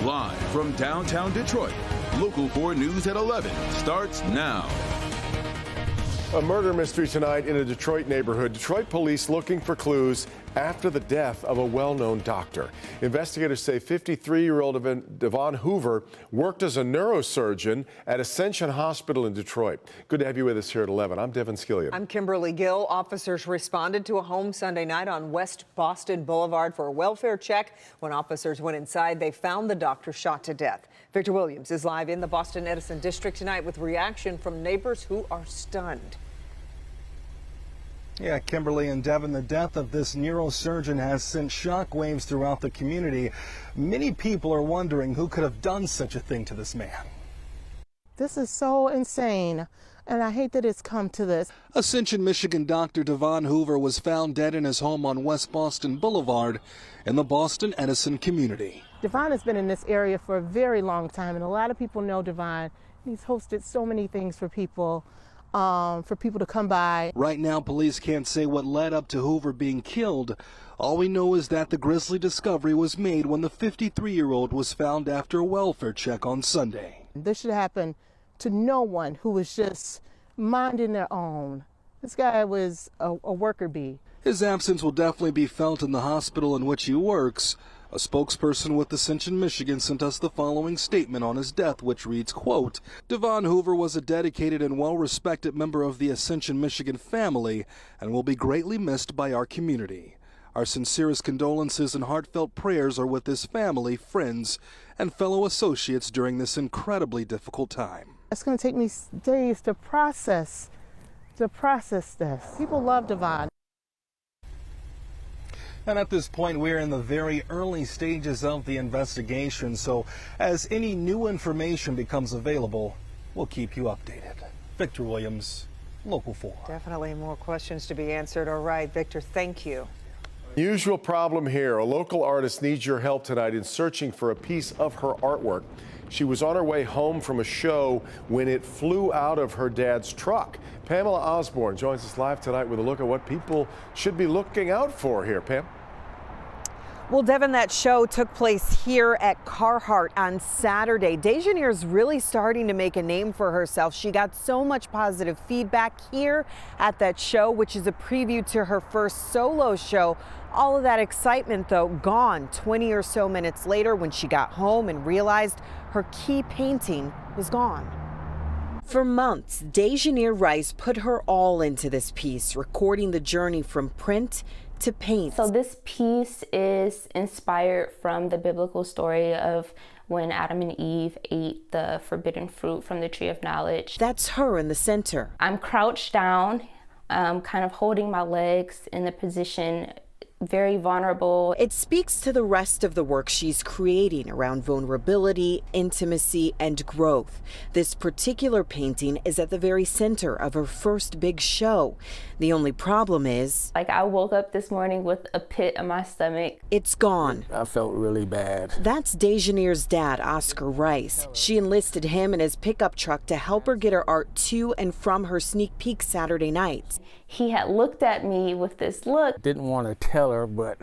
Live from downtown Detroit, Local 4 News at 11 starts now. A murder mystery tonight in a Detroit neighborhood. Detroit police looking for clues after the death of a well-known doctor. Investigators say 53-year-old Devon Hoover worked as a neurosurgeon at Ascension Hospital in Detroit. Good to have you with us here at 11. I'm Devin Skillian. I'm Kimberly Gill. Officers responded to a home Sunday night on West Boston Boulevard for a welfare check. When officers went inside, they found the doctor shot to death. Victor Williams is live in the Boston Edison district tonight with reaction from neighbors who are stunned. Yeah, Kimberly and Devin, the death of this neurosurgeon has sent shockwaves throughout the community. Many people are wondering who could have done such a thing to this man. This is so insane, and I hate that it's come to this. Ascension, Michigan doctor Devon Hoover was found dead in his home on West Boston Boulevard in the Boston Edison community. Devon has been in this area for a very long time, and a lot of people know Devon. He's hosted so many things for people to come by. Right now, police can't say what led up to Hoover being killed. All we know is that the grisly discovery was made when the 53-year-old was found after a welfare check on Sunday. This should happen to no one who was just minding their own. This guy was a worker bee. His absence will definitely be felt in the hospital in which he works. A spokesperson with Ascension, Michigan sent us the following statement on his death, which reads, quote, Devon Hoover was a dedicated and well-respected member of the Ascension, Michigan family and will be greatly missed by our community. Our sincerest condolences and heartfelt prayers are with his family, friends, and fellow associates during this incredibly difficult time. It's going to take me days to process this. People love Devon. And at this point, we're in the very early stages of the investigation, so as any new information becomes available, we'll keep you updated. Victor Williams, Local 4. Definitely more questions to be answered. All right, Victor, thank you. Usual problem here. A local artist needs your help tonight in searching for a piece of her artwork. She was on her way home from a show when it flew out of her dad's truck. Pamela Osborne joins us live tonight with a look at what people should be looking out for here. Pam? Well, Devin, that show took place here at Carhartt on Saturday. Dejanier's really starting to make a name for herself. She got so much positive feedback here at that show, which is a preview to her first solo show. All of that excitement, though, gone 20 or so minutes later when she got home and realized her key painting was gone. For months, Dejanier Rice put her all into this piece, recording the journey from print to paint. So this piece is inspired from the biblical story of when Adam and Eve ate the forbidden fruit from the tree of knowledge. That's her in the center. I'm crouched down, kind of holding my legs in the position, very vulnerable. It speaks to the rest of the work she's creating around vulnerability, intimacy, and growth. This particular painting is at the very center of her first big show. The only problem is, like, I woke up this morning with a pit in my stomach. It's gone. I felt really bad. That's Dejanier's dad, Oscar Rice. She enlisted him in his pickup truck to help her get her art to and from her sneak peek Saturday night. He had looked at me with this look. Didn't want to tell her, but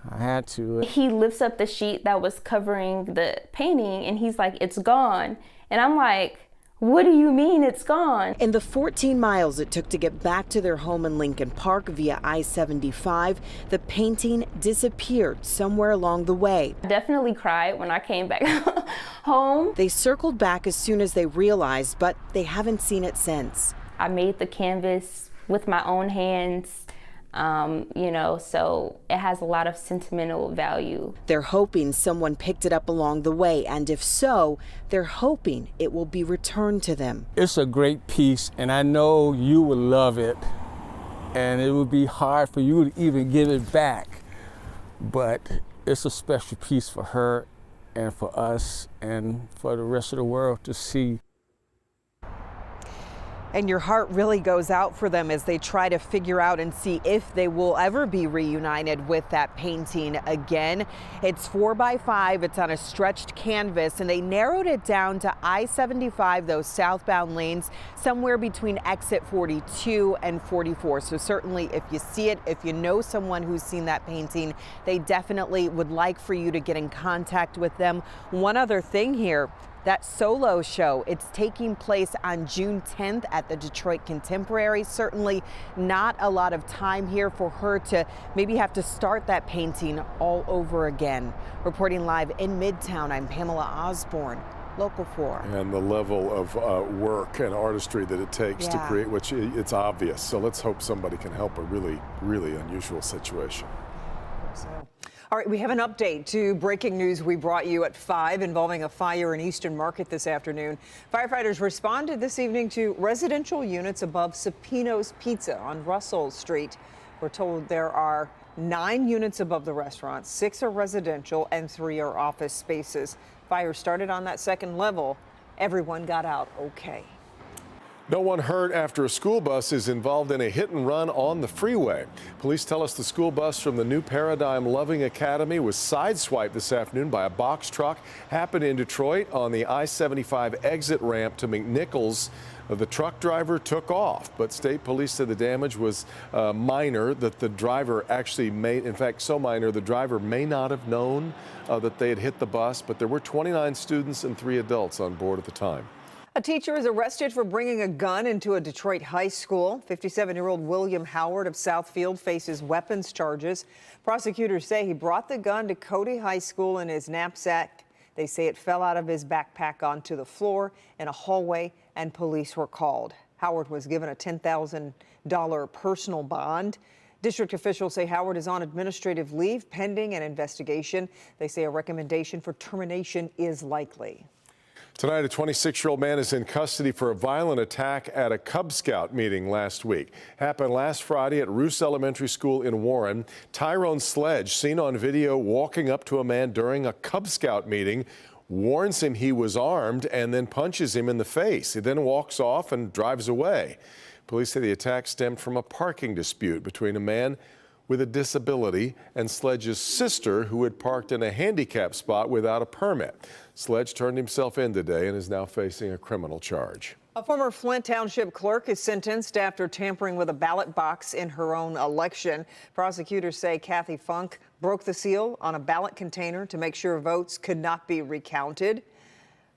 I had to. He lifts up the sheet that was covering the painting and he's like, it's gone. And I'm like, what do you mean it's gone? In the 14 miles it took to get back to their home in Lincoln Park via I-75, the painting disappeared somewhere along the way. I definitely cried when I came back home. They circled back as soon as they realized, but they haven't seen it since. I made the canvas with my own hands. So it has a lot of sentimental value. They're hoping someone picked it up along the way, and if so, they're hoping it will be returned to them. It's a great piece, and I know you will love it, and it would be hard for you to even give it back, but it's a special piece for her and for us and for the rest of the world to see. And your heart really goes out for them as they try to figure out and see if they will ever be reunited with that painting again. It's 4x5. It's on a stretched canvas, and they narrowed it down to I-75, those southbound lanes, somewhere between exit 42 and 44. So certainly if you see it, if you know someone who's seen that painting, they definitely would like for you to get in contact with them. One other thing here. That solo show, it's taking place on June 10th at the Detroit Contemporary. Certainly not a lot of time here for her to maybe have to start that painting all over again. Reporting live in Midtown, I'm Pamela Osborne, Local 4. And the level of work and artistry that it takes to create, which it's obvious. So let's hope somebody can help a really, really unusual situation. All right, we have an update to breaking news we brought you at 5 involving a fire in Eastern Market this afternoon. Firefighters responded this evening to residential units above Supino's Pizza on Russell Street. We're told there are 9 units above the restaurant, 6 are residential and 3 are office spaces. Fire started on that second level. Everyone got out okay. No one hurt after a school bus is involved in a hit and run on the freeway. Police tell us the school bus from the New Paradigm Loving Academy was sideswiped this afternoon by a box truck. Happened in Detroit on the I-75 exit ramp to McNichols. The truck driver took off, but state police said the damage was minor, that the driver actually made, in fact, so minor, the driver may not have known that they had hit the bus, but there were 29 students and 3 adults on board at the time. A teacher is arrested for bringing a gun into a Detroit high school. 57-year-old William Howard of Southfield faces weapons charges. Prosecutors say he brought the gun to Cody High School in his knapsack. They say it fell out of his backpack onto the floor in a hallway, and police were called. Howard was given a $10,000 personal bond. District officials say Howard is on administrative leave pending an investigation. They say a recommendation for termination is likely. Tonight, a 26-year-old man is in custody for a violent attack at a Cub Scout meeting last week. Happened last Friday at Roos Elementary School in Warren. Tyrone Sledge, seen on video walking up to a man during a Cub Scout meeting, warns him he was armed and then punches him in the face. He then walks off and drives away. Police say the attack stemmed from a parking dispute between a man with a disability and Sledge's sister, who had parked in a handicap spot without a permit. Sledge turned himself in today and is now facing a criminal charge. A former Flint Township clerk is sentenced after tampering with a ballot box in her own election. Prosecutors say Kathy Funk broke the seal on a ballot container to make sure votes could not be recounted.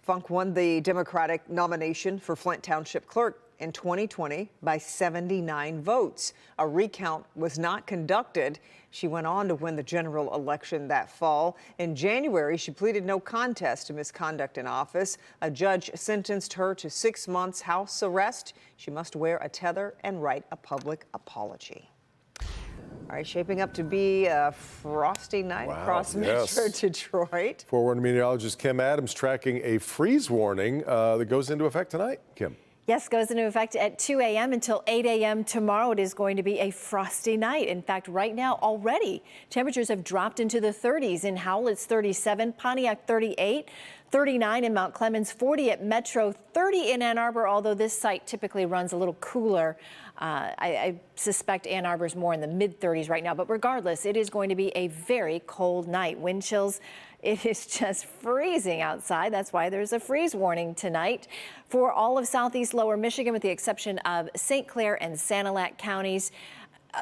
Funk won the Democratic nomination for Flint Township clerk in 2020 by 79 votes. A recount was not conducted. She went on to win the general election that fall. In January, she pleaded no contest to misconduct in office. A judge sentenced her to 6 months house arrest. She must wear a tether and write a public apology. All right, shaping up to be a frosty night across Metro Detroit. Forewarned meteorologist Kim Adams tracking a freeze warning that goes into effect tonight. Kim. Yes, goes into effect at 2 a.m. until 8 a.m. tomorrow. It is going to be a frosty night. In fact, right now already temperatures have dropped into the 30s. In Howell, it's 37, Pontiac 38, 39 in Mount Clemens, 40 at Metro, 30 in Ann Arbor, although this site typically runs a little cooler. I suspect Ann Arbor's more in the mid-30s right now, but regardless, it is going to be a very cold night. Wind chills, it is just freezing outside. That's why there's a freeze warning tonight for all of southeast lower Michigan, with the exception of St. Clair and Sanilac counties.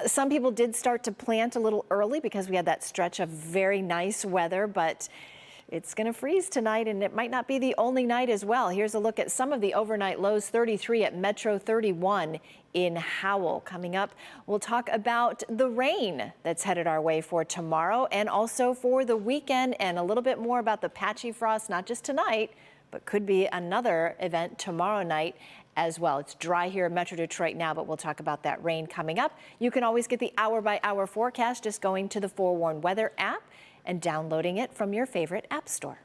Some people did start to plant a little early because we had that stretch of very nice weather, but it's going to freeze tonight, and it might not be the only night as well. Here's a look at some of the overnight lows. 33 at Metro, 31 in Howell. Coming up, we'll talk about the rain that's headed our way for tomorrow and also for the weekend, and a little bit more about the patchy frost, not just tonight, but could be another event tomorrow night as well. It's dry here in Metro Detroit now, but we'll talk about that rain coming up. You can always get the hour-by-hour forecast just going to the Forewarned Weather app and downloading it from your favorite app store.